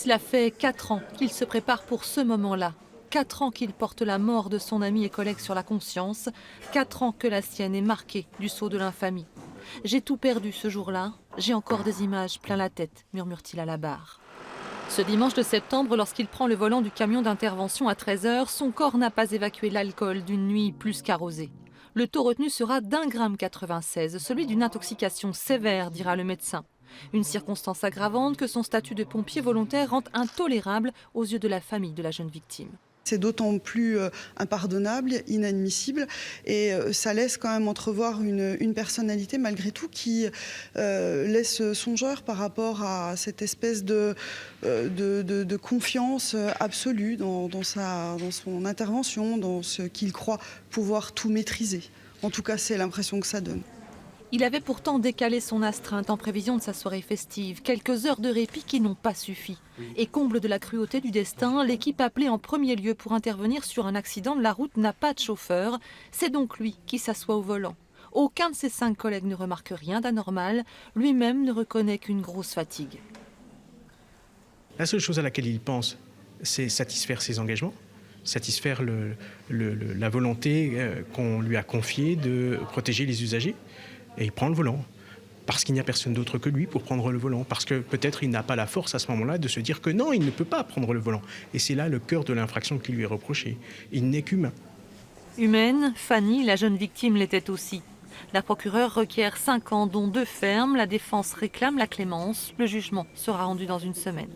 Cela fait 4 ans qu'il se prépare pour ce moment-là. 4 ans qu'il porte la mort de son ami et collègue sur la conscience. 4 ans que la sienne est marquée du sceau de l'infamie. J'ai tout perdu ce jour-là. J'ai encore des images plein la tête, murmure-t-il à la barre. Ce dimanche de septembre, lorsqu'il prend le volant du camion d'intervention à 13 h, son corps n'a pas évacué l'alcool d'une nuit plus qu'arrosée. Le taux retenu sera d'1,96 g, celui d'une intoxication sévère, dira le médecin. Une circonstance aggravante que son statut de pompier volontaire rend intolérable aux yeux de la famille de la jeune victime. C'est d'autant plus impardonnable, inadmissible, et ça laisse quand même entrevoir une personnalité malgré tout qui laisse songeur par rapport à cette espèce de confiance absolue dans son intervention, dans ce qu'il croit pouvoir tout maîtriser. En tout cas, c'est l'impression que ça donne. Il avait pourtant décalé son astreinte en prévision de sa soirée festive. Quelques heures de répit qui n'ont pas suffi. Et comble de la cruauté du destin, l'équipe appelée en premier lieu pour intervenir sur un accident de la route n'a pas de chauffeur. C'est donc lui qui s'assoit au volant. Aucun de ses 5 collègues ne remarque rien d'anormal. Lui-même ne reconnaît qu'une grosse fatigue. La seule chose à laquelle il pense, c'est satisfaire ses engagements, satisfaire la volonté qu'on lui a confiée de protéger les usagers. Et il prend le volant, parce qu'il n'y a personne d'autre que lui pour prendre le volant, parce que peut-être il n'a pas la force à ce moment-là de se dire que non, il ne peut pas prendre le volant. Et c'est là le cœur de l'infraction qui lui est reproché. Il n'est qu'humain. Humaine, Fanny, la jeune victime, l'était aussi. La procureure requiert 5 ans, dont 2 fermes. La défense réclame la clémence. Le jugement sera rendu dans une semaine.